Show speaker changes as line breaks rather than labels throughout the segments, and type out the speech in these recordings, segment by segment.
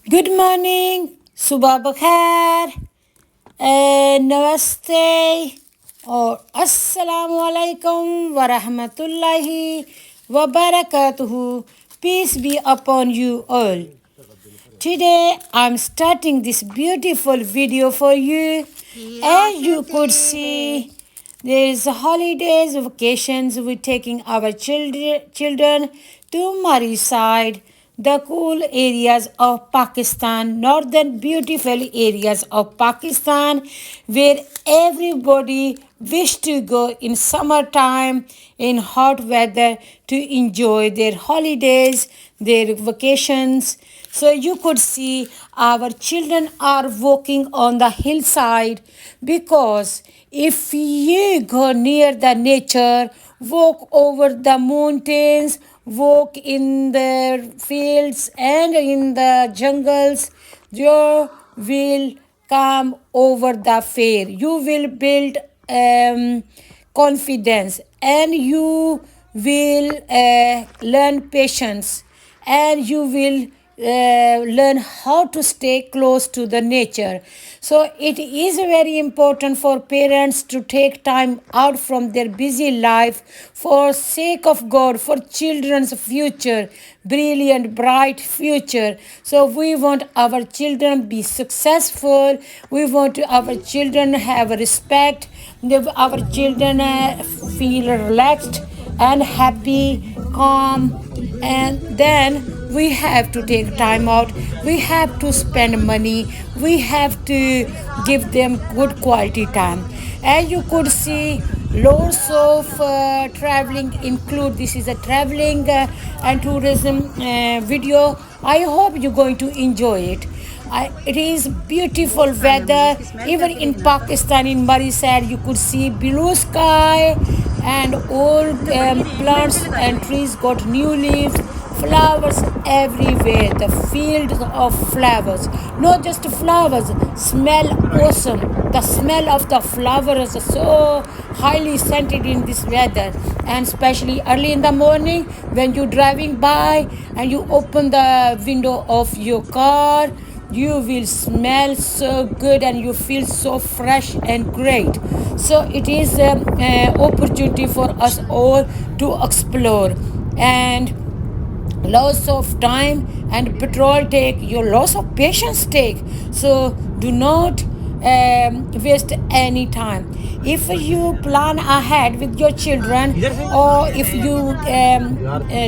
Good morning, Subha Bakhair, Namaste, or Assalamu alaikum wa rahmatullahi wa barakatuhu. Peace be upon you all. Today I'm starting this beautiful video for you. As you could see, there is holidays, vacations. We're taking our children to Mari side, the cool areas of Pakistan, northern beautiful areas of Pakistan, where everybody wish to go in summertime, in hot weather, to enjoy their holidays, their vacations. So you could see our children are walking on the hillside, because if you go near the nature, walk over the mountains, walk in the fields and in the jungles, you will come over the fear. You will build confidence, and you will learn patience, and you will learn how to stay close to the nature. So it is very important for parents to take time out from their busy life for sake of God, for children's future, brilliant bright future. So we want our children be successful, we want our children have respect, our children feel relaxed and happy, calm, and then we have to take time out, we have to spend money, we have to give them good quality time. As you could see, lots of traveling include, this is a traveling and tourism video. I hope you're going to enjoy it. It is beautiful weather. Even in Pakistan, in Marisad, you could see blue sky, and all plants and trees got new leaves, flowers everywhere, the fields of flowers. Not just flowers, smell awesome. The smell of the flowers is so highly scented in this weather, and especially early in the morning when you're driving by and you open the window of your car, you will smell so good and you feel so fresh and great. So it is an opportunity for us all to explore, and loss of time and petrol take, your loss of patience take. So do not waste any time. If you plan ahead with your children, or if you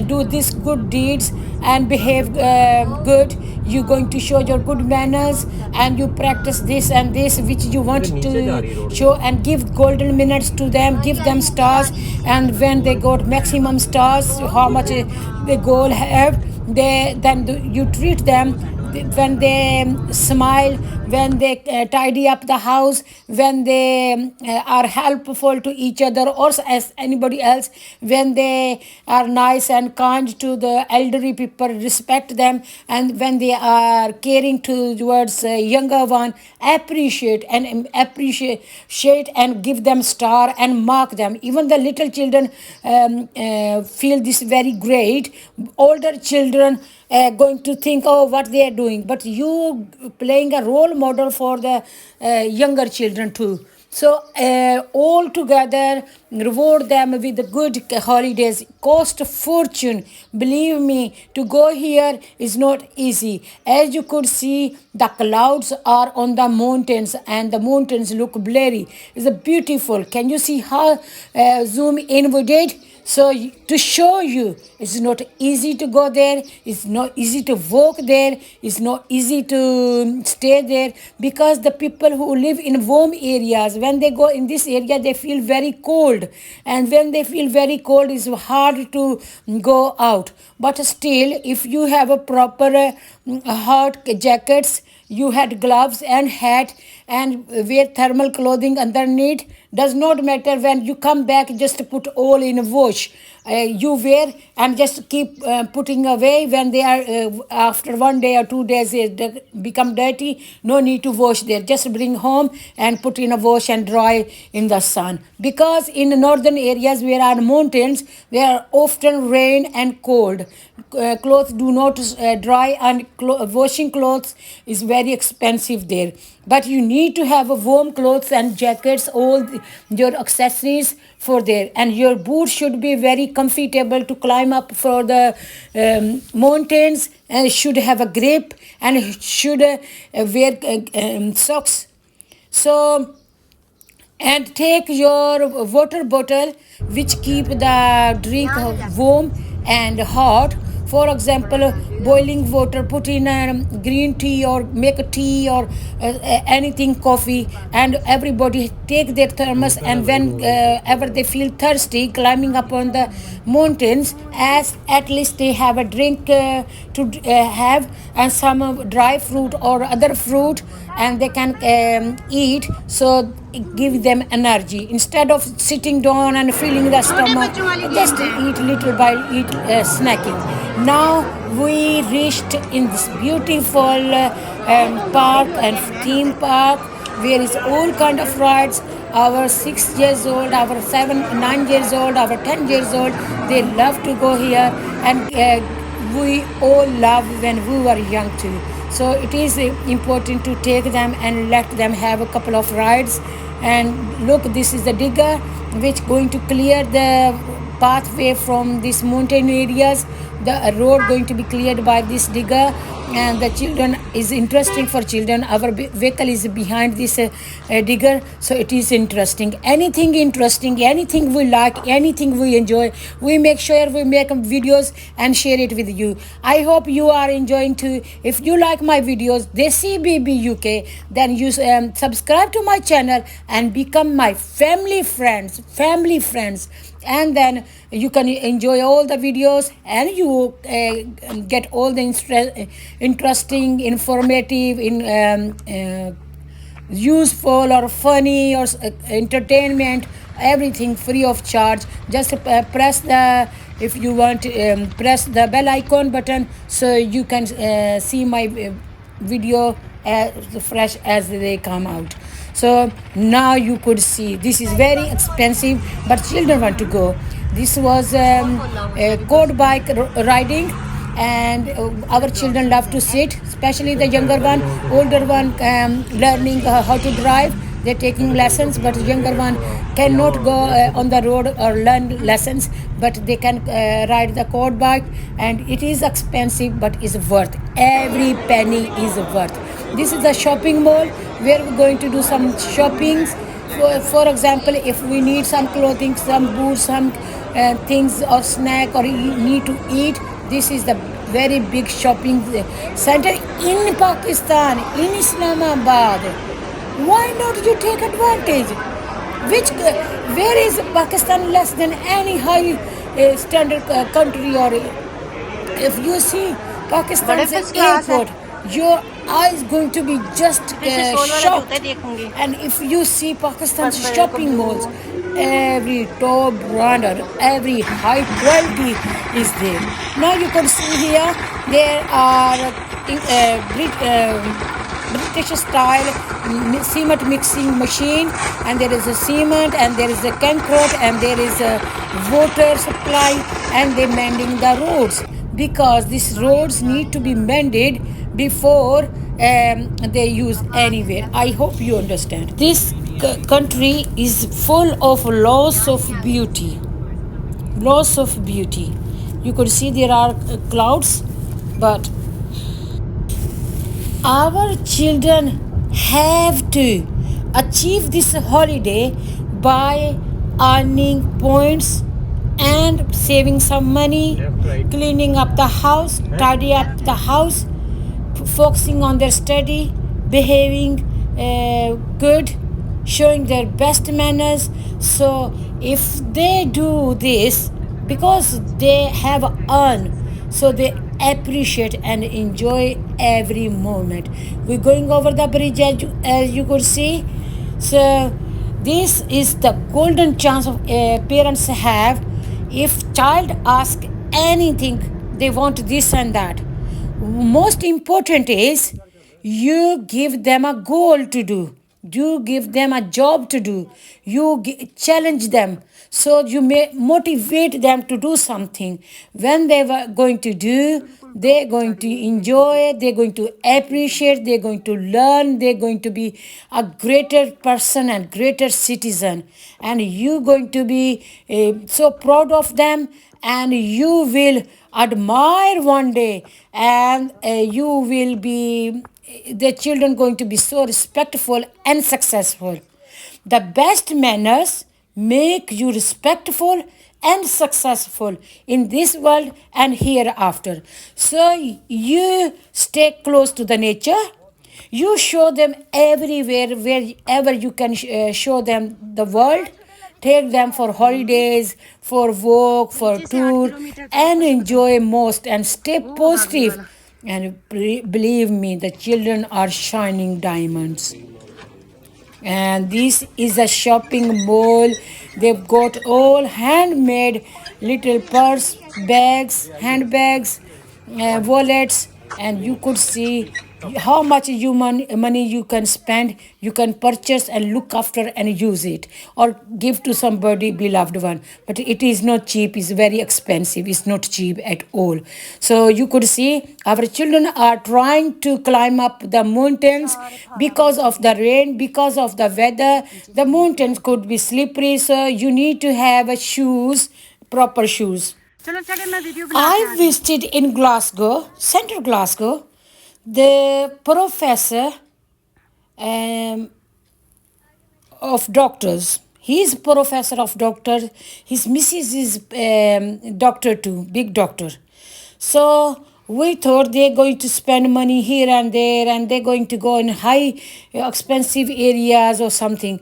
do these good deeds and behave good, you're going to show your good manners, and you practice this and this which you want to show, and give golden minutes to them, give them stars, and when they got maximum stars, how much the goal have, they then you treat them when they smile, when they tidy up the house, when they are helpful to each other or as anybody else, when they are nice and kind to the elderly people, respect them, and when they are caring towards younger one, appreciate and give them star and mark them. Even the little children feel this very great. Older children going to think, oh, what they are doing, but you playing a role model for the younger children too. So all together, reward them with the good holidays. Cost a fortune. Believe me, to go here is not easy. As you could see, the clouds are on the mountains, and the mountains look blurry. It's beautiful. Can you see how zoom in we did? So to show you, it's not easy to go there, it's not easy to walk there, it's not easy to stay there, because the people who live in warm areas, when they go in this area, they feel very cold, and when they feel very cold, it's hard to go out. But still, if you have a proper hot jackets, you had gloves and hat, and wear thermal clothing underneath, does not matter. When you come back, just put all in a wash, you wear and just keep putting away. When they are after 1 day or 2 days they become dirty, no need to wash there, just bring home and put in a wash and dry in the sun. Because in the northern areas where are mountains, there are often rain and cold. Clothes do not dry, and washing clothes is very expensive there. But you need to have a warm clothes and jackets, all your accessories for there. And your boots should be very comfortable to climb up for the mountains, and should have a grip, and should wear socks. So, and take your water bottle which keep the drink warm and hot. For example, boiling water, put in green tea or make a tea or anything, coffee, and everybody take their thermos, and when ever they feel thirsty climbing up on the mountains, as at least they have a drink to have, and some dry fruit or other fruit, and they can eat, so it give them energy instead of sitting down and filling the stomach. Just eat little by snacking. Now we reached in this beautiful park and theme park, where is all kind of rides. Our 6 years old, our 7 9 years old, our 10 years old, they love to go here. And we all love when we were young too. So it is important to take them and let them have a couple of rides. And look, this is the digger which going to clear the pathway from these mountain areas. The road going to be cleared by this digger, and the children is interesting for children. Our vehicle is behind this digger, so it is interesting. Anything interesting, anything we like, anything we enjoy, we make sure we make videos and share it with you. I hope you are enjoying too. If you like my videos, Desi Baby UK, then you subscribe to my channel and become my family friends, and then you can enjoy all the videos, and you get all the interesting, informative, useful or funny or entertainment, everything free of charge. Just press the, if you want, press the bell icon button, so you can see my video as fresh as they come out. So now you could see this is very expensive, but children want to go. This was a quad bike riding, and our children love to sit, especially the younger one. Older one learning how to drive, they're taking lessons, but younger one cannot go on the road or learn lessons, but they can ride the quad bike. And it is expensive, but is worth, every penny is worth. This is the shopping mall where we're going to do some shoppings. For example, if we need some clothing, some boots, some things or snack, or need to eat, this is the very big shopping center in Pakistan, in Islamabad. Why not you take advantage? Where is Pakistan less than any high standard country? Or if you see Pakistan's airport, your eyes going to be just shocked. And if you see Pakistan's shopping malls, every top brand or every high quality is there. Now you can see here there are British style cement mixing machine, and there is a cement, and there is a concrete, and there is a water supply, and they mending the roads, because these roads need to be mended before they use anywhere. I hope you understand. This country is full of loss of beauty. Loss of beauty. You could see there are clouds, but our children have to achieve this holiday by earning points and saving some money, cleaning up the house, tidy up the house, focusing on their study, behaving good, showing their best manners. So if they do this, because they have earned, so they appreciate and enjoy every moment. We're going over the bridge, as you could see. So this is the golden chance of parents have. If child ask anything, they want this and that. Most important is you give them a goal to do. You give them a job to do. You challenge them, so you may motivate them to do something. When they were going to do, they're going to enjoy, they're going to appreciate, they're going to learn, they're going to be a greater person and greater citizen. And you're going to be so proud of them, and you will admire one day, and you will be the children going to be so respectful and successful. The best manners make you respectful and successful in this world and hereafter. So you stay close to the nature. You show them everywhere, wherever you can show them the world. Take them for holidays, for walk, for tour, and enjoy most and stay positive. And believe me, the children are shining diamonds. And this is a shopping mall. They've got all handmade little purse, bags, handbags, wallets, and you could see how much money you can spend. You can purchase and look after and use it, or give to somebody beloved one. But it is not cheap, it's very expensive, it's not cheap at all. So you could see our children are trying to climb up the mountains because of the rain, because of the weather. The mountains could be slippery, so you need to have a shoes, proper shoes. I visited in Glasgow, Central Glasgow. The professor um, of doctors. He is professor of doctor. His missus is doctor too, big doctor. So we thought they're going to spend money here and there, and they're going to go in high expensive areas or something.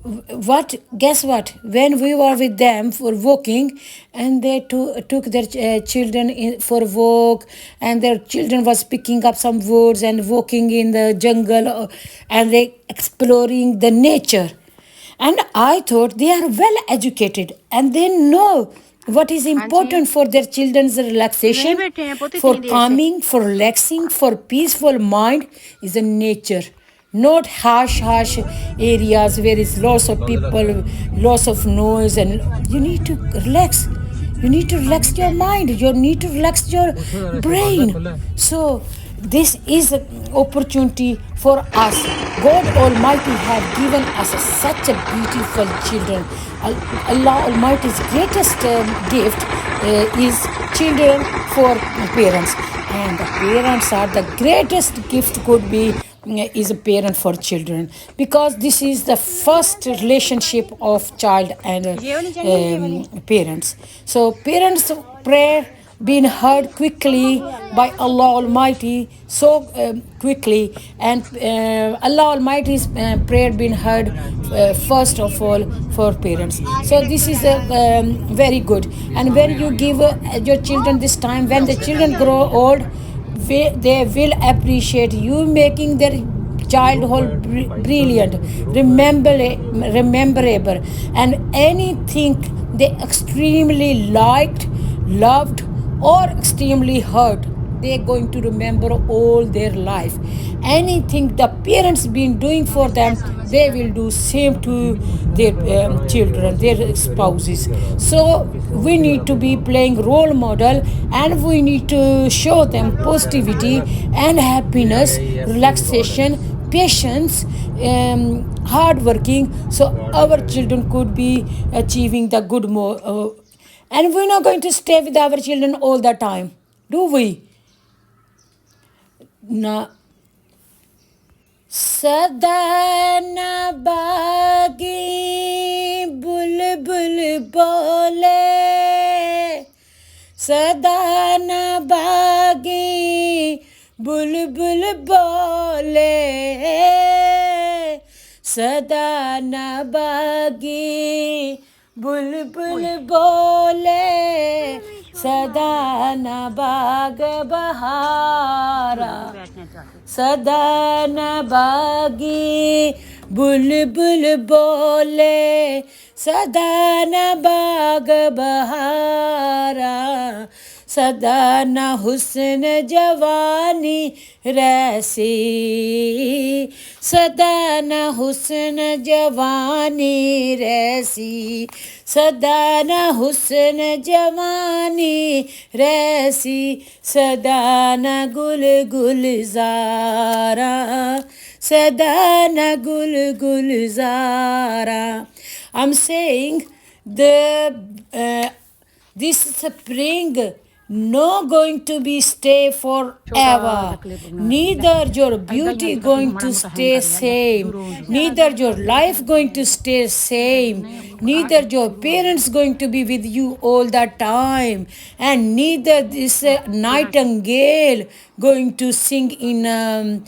What, guess what, when we were with them for walking, and they took their children for walk, and their children was picking up some woods and walking in the jungle, and they exploring the nature. And I thought they are well educated and they know what is important for their children's relaxation, for calming, for relaxing, for peaceful mind is a nature, not harsh areas where is lots of people, lots of noise, and you need to relax. You need to relax your mind. You need to relax your brain. So this is an opportunity for us. God Almighty have given us such a beautiful children. Allah Almighty's greatest gift is children for parents, and the parents are the greatest gift could be is a parent for children, because this is the first relationship of child and parents. So parents prayer been heard quickly by Allah Almighty, so quickly, and Allah Almighty's prayer been heard first of all for parents. So this is very good. And when you give your children this time, when the children grow old, they will appreciate you making their childhood brilliant, rememberable, and anything they extremely liked, loved, or extremely hurt, they're going to remember all their life. Anything the parents been doing for them, they will do same to their children, their spouses. So we need to be playing role model, and we need to show them positivity and happiness, relaxation, patience, hard working, so our children could be achieving the good and we're not going to stay with our children all the time, do we? No. सदा न बागी बुलबुल बोले, सदा न बागी बुलबुल बोले, सदा न बागी बुलबुल बोले, सदा न बाग बहारा. सदा न बागी बुलबुल बोले सदा न बाग बहारा सदा न हुस्न जवानी रैसी सदा न हुस्न जवानी रैसी सदा न हुस्न जवानी रैसी सदा न गुल गुलजारा सदा न गुल Gulzara. I'm saying this spring no going to be stay forever, neither your beauty going to stay same, neither your life going to stay same, neither your parents going to be with you all the time, and neither this nightingale going to sing in the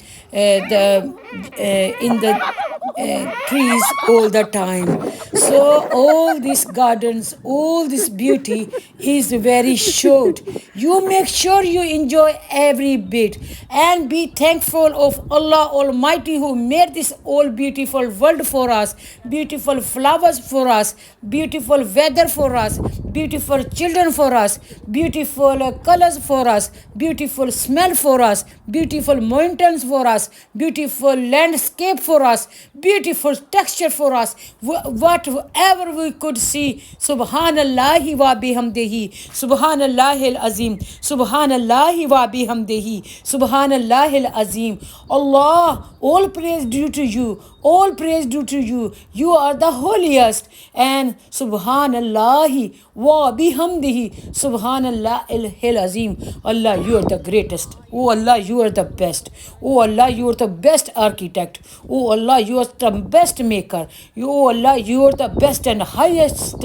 trees all the time. So all these gardens, all this beauty is very short. You make sure you enjoy every bit and be thankful of Allah Almighty who made this all beautiful world for us, beautiful flowers for us, beautiful weather for us, beautiful children for us, beautiful colors for us, beautiful smell for us, beautiful mountains for us, beautiful landscape for us, beautiful texture for us, whatever we could see. Subhanallahi wa bihamdihi, Subhanallahil Azim, Subhanallahi wa bihamdihi, Subhanallahil Azim. Allah, all praise due to you, all praise due to you. You are the holiest. And Subhanallahi wa bihamdihi, Subhanallahil Azim. Allah, you are the greatest. Oh Allah, you are the best. Oh Allah, you are the best architect. Oh Allah, you are the best maker. Oh Allah, you are the best and highest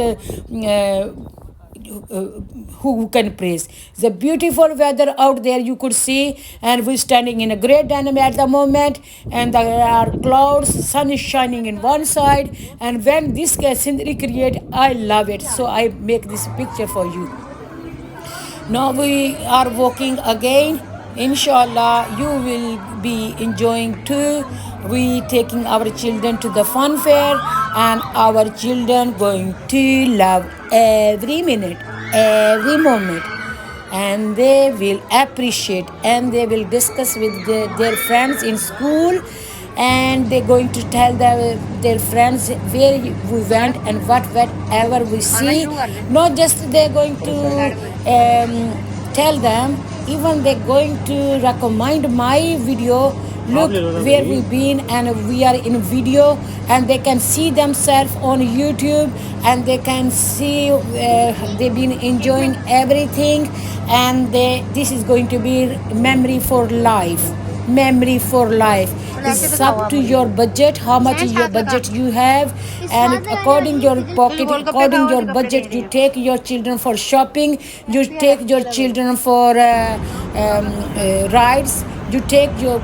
who can praise. The beautiful weather out there you could see, and we're standing in a great dynamic at the moment, and there are clouds, sun is shining in one side, and when this scenery create, I love it. So I make this picture for you. Now we are walking again. Inshallah, you will be enjoying too. We taking our children to the fun fair, and our children going to love every minute, every moment, and they will appreciate and they will discuss with their friends in school, and they're going to tell their friends where we went and whatever we see. Not just they're going to tell them, even they're going to recommend my video. Look where we've been, and we are in video, and they can see themselves on YouTube, and they can see they've been enjoying everything, and this is going to be memory for life. Memory for life. It's up to your budget, how much is your budget you have, and according your pocket, according your budget, you take your children for shopping, you take your children for rides, you take your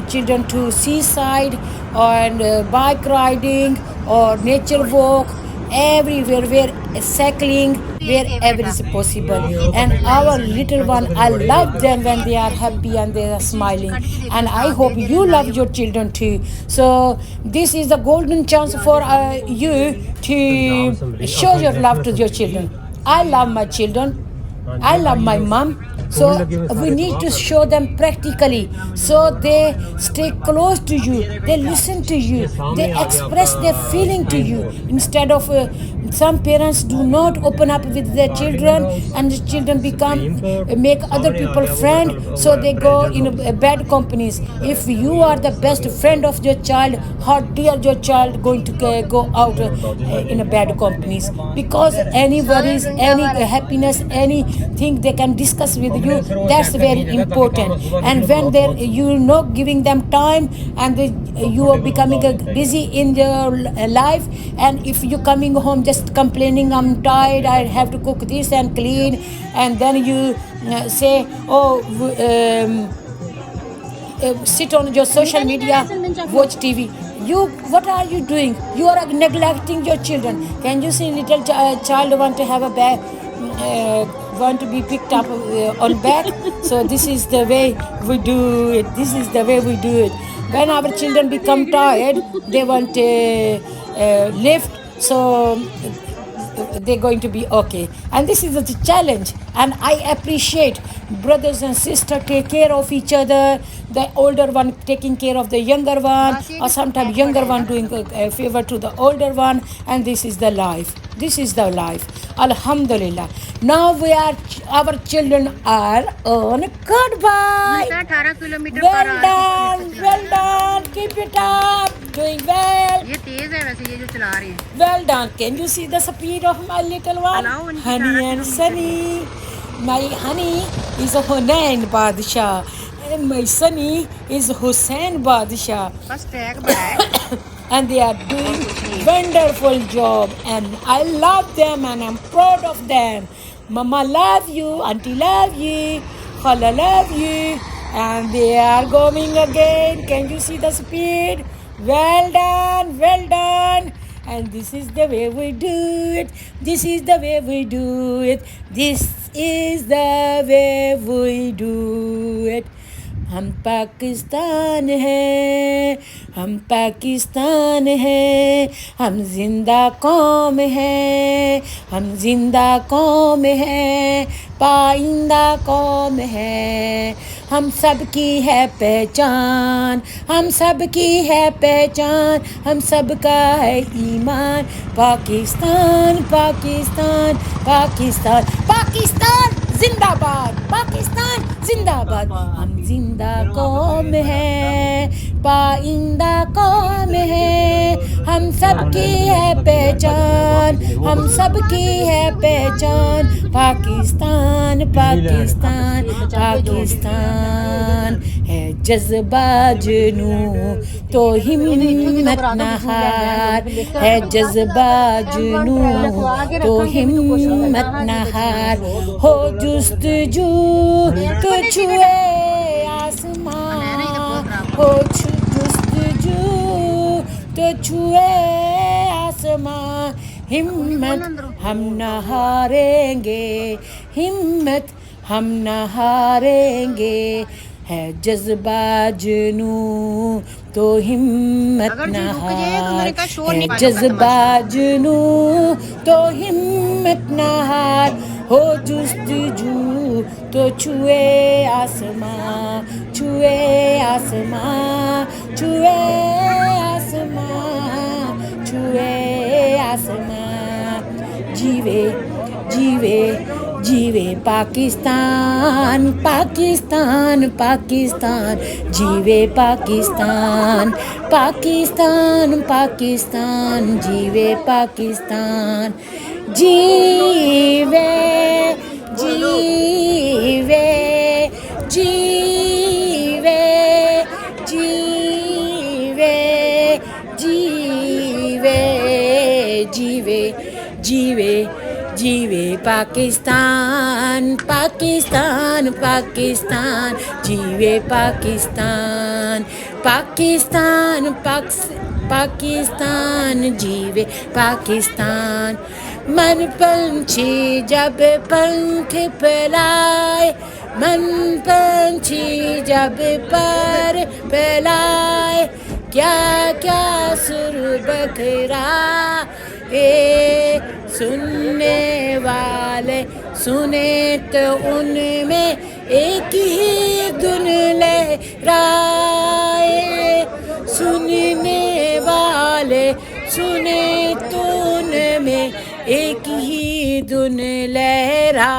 children to seaside and bike riding or nature walk, everywhere where cycling, wherever is possible. And our little one, I love them when they are happy and they are smiling, and I hope you love your children too. So this is a golden chance for you to show your love to your children. I love my children, I love my mom. So we need to show them practically, so they stay close to you, they listen to you, they express their feeling to you. Instead of some parents do not open up with their children, and the children make other people friend, so they go in bad companies. If you are the best friend of your child, how dare your child going to go out in a bad companies? Because any worries, any happiness, anything they can discuss with you, that's very important. And when you're not giving them time, and you are becoming busy in your life, and if you're coming home just complaining, I'm tired, I have to cook this and clean, and then you say, oh, sit on your social media, watch TV. What are you doing? You are neglecting your children. Can you see little child want to have a want to be picked up on back. So this is the way we do it. This is the way we do it. When our children become tired, they want a lift. So they're going to be okay. And this is the challenge. And I appreciate brothers and sisters take care of each other. The older one taking care of the younger one, or sometimes younger one doing a favor to the older one. And this is the life. This is the life. Alhamdulillah. Now our children are on goodbye.
18 kilometre
Well done. Well done. Keep it up. Doing well.
ये तेज है वैसे ये जो चला रहे हैं.
Well done. Can you see the speed of my little one?
Allow unki
Honey
18
and
kilometer.
Sunny. My honey is a Hunain Badshah. And my Sunny is Hussein Badshah.
बस tag बड़ा है.
And they are doing wonderful job. And I love them and I'm proud of them. Mama love you. Auntie love you. Khala love you. And they are going again. Can you see the speed? Well done. Well done. And this is the way we do it. This is the way we do it. This is the way we do it. ہم پاکستان ہیں, ہم پاکستان ہیں, ہم زندہ قوم ہیں, ہم زندہ قوم ہیں, پائندہ قوم ہے. ہم سب کی ہے پہچان, ہم سب کی ہے پہچان, ہم سب کا ہے ایمان. پاکستان پاکستان پاکستان پاکستان زندہ باد, پاکستان زندہ باد. ہم زندہ قوم ہے, پائندہ قوم ہے, ہم سب کی ہے پہچان, ہم سب کی ہے پہچان. پاکستان پاکستان پاکستان ہے جذبہ جنوں تو ہمت نہ ہار, ہے جذبہ جنوں تو ہمت نہ ہار. ہو جستجو تو چھوئے آسمان, ہو جستجو تو چھوئے آسمان. ہمت ہم نہ ہاریں گے, ہمت ہم نہ ہاریں گے, ہے جذبہ جنوں تو ہمت نہ ہار, ہے جذبہ جنوں تو ہمت نہ ہار. ہو جستجو تو چھوئے آسمان, چھوئے آسمان, چھوئے آسمان, چھوئے آسمان. جیوے جیوے جیوے پاکستان پاکستان پاکستان, جیوے پاکستان پاکستان پاکستان, جیوے پاکستان. جیوے جیوے جیوے جیوے جیوے جیوے جیوے جیوے پاکستان پاکستان پاکستان, جیوے پاکستان پاکستان پاکستان, جیوے پاکستان. من پنچھی جب پنکھ پھیلائے, من پنچھی جب پر پھیلائے, کیا کیا سر بکھرا اے سننے والے سنے تو ان میں ایک ہی دھن لہرائے. سننے والے سنے تو ان میں ایک ہی دھن لہرائے.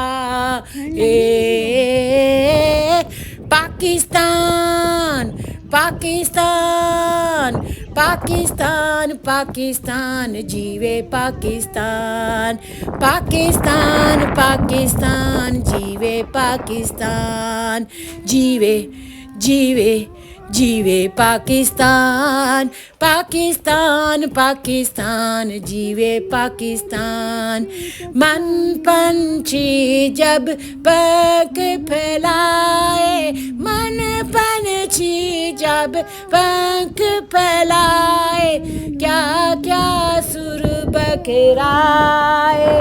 پاکستان پاکستان پاکستان پاکستان, جیوے پاکستان پاکستان پاکستان, جیوے پاکستان. جیوے جیوے جیوے پاکستان پاکستان پاکستان, جیوے پاکستان. من پنچھی جب پنکھ پھیلائے, من پنچھی جب پنکھ پھیلائے, کیا کیا سر بکھرائے،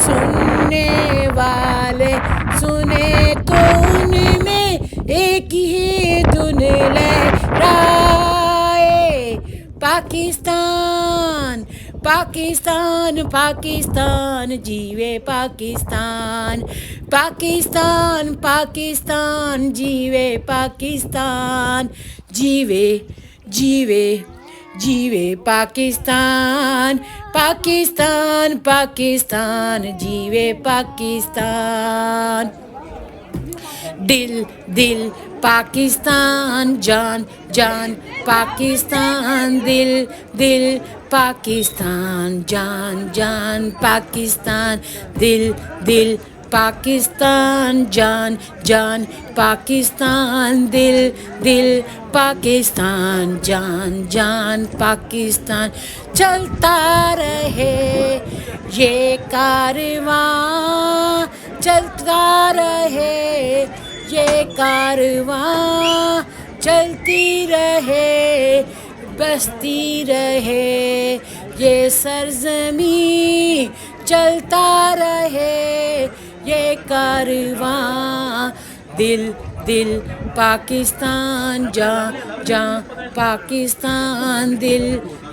سننے والے سنے تو ان میں ایک ہی دھن لہرائے۔ پاکستان پاکستان پاکستان جیوے پاکستان، پاکستان پاکستان جیوے پاکستان، جیوے جیوے جیوے پاکستان، پاکستان پاکستان جیوے پاکستان۔ دل دل پاکستان، جان جان پاکستان، دل دل پاکستان، جان جان پاکستان، دل دل پاکستان، جان جان پاکستان، دل دل پاکستان، جان جان پاکستان۔ چلتا رہے یہ کارواں، چلتا رہے یہ کارواں، چلتی رہے بستی رہے یہ سرزمین، چلتا رہے یہ کارواں۔ دل دل پاکستان، جاں جاں پاکستان، دل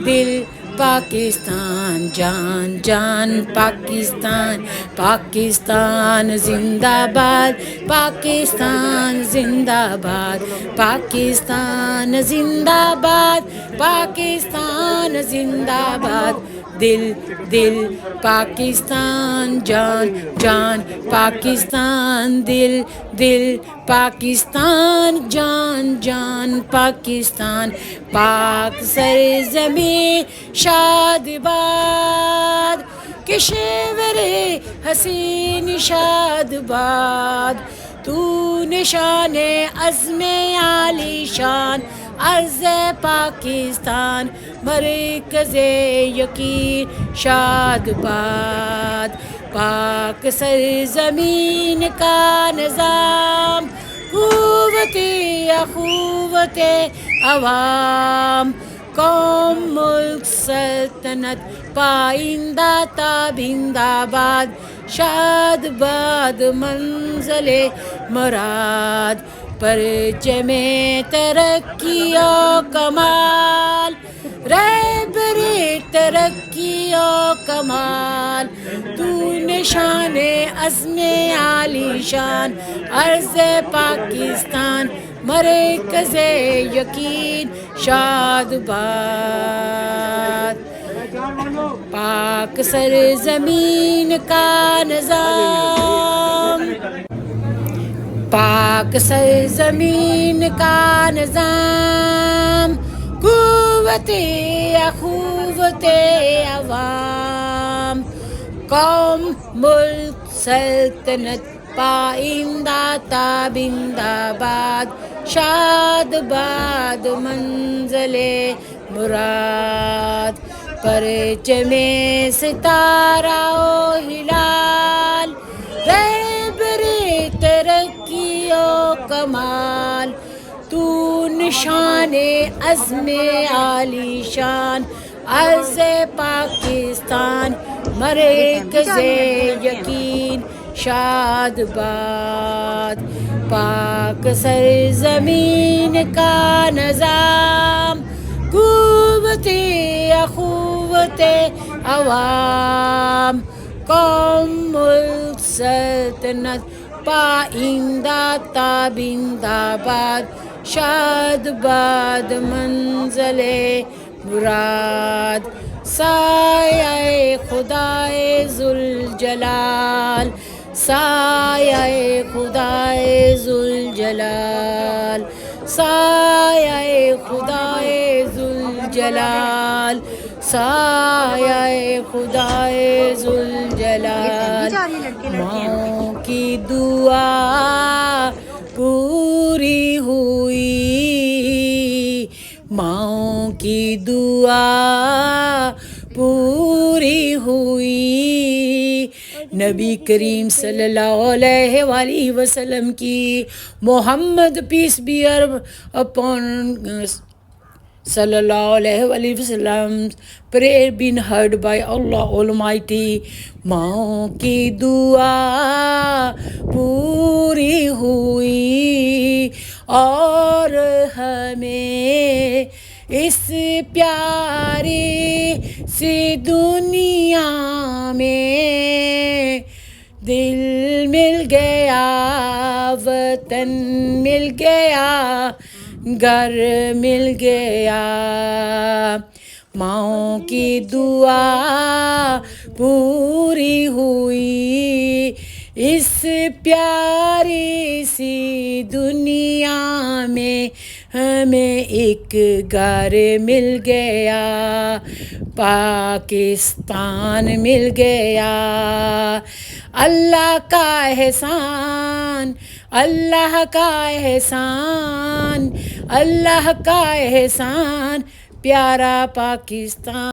دل پاکستان، جان جان پاکستان۔ پاکستان زندہ باد، پاکستان زندہ باد، پاکستان زندہ باد، پاکستان زندہ باد۔ دل دل پاکستان، جان جان پاکستان، دل دل پاکستان، جان جان پاکستان۔ پاک سرزمین شاد باد، کشور حسین شاد باد، تو نشان عزم عالی شان، عرض پاکستان مرکز یقین شاد باد۔ پاک سرزمین کا نظام، قوت اخوت عوام، قوم ملک سلطنت پائندہ تابندہ باد، شاد باد منزل مراد، پرچم ترقی و کمال، رہبر ترقی و کمال، تو نشان عزم عالی شان، عرض پاکستان مرکز یقین شاد باد۔ پاک سرزمین کا نظام، پاک سرزمین کا نظام، قوت اخوت عوام، قوم ملک سلطنت پائندہ تابندہ باد، شاد باد منزل مراد، پرچم ستارہ و ہلال، رہبر ترقی و کمال، تو نشان عزم عالی شان، عرض پاکستان مرکز یقین شاد باد۔ پاک سرزمین کا نظام، قوت اخوت عوام، قوم ملک سلطنت پائندہ تابندہ باد، شاد باد منزل مراد، سایہ خدائے ذوالجلال، سایہ خدائے ذوالجلال، سایہ خدائے ذوالجلال، سایہ خدائے ذوالجلال۔ ماں کی دعا پوری ہوئی، ماں کی دعا پوری ہوئی، نبی کریم صلی اللہ علیہ وآلہ وسلم کی، Muhammad peace be upon sallallahu alaihi wasallam prayer been heard by Allah Almighty. ماں کی دعا پوری ہوئی اور ہمیں اس پیاری سی دنیا میں دل مل گیا، وطن مل گیا، گھر مل گیا. ماؤں کی دعا پوری ہوئی، اس پیاری سی دنیا میں ہمیں ایک گھر مل گیا، پاکستان مل گیا. اللہ کا احسان، اللہ کا احسان، اللہ کا احسان، پیارا پاکستان.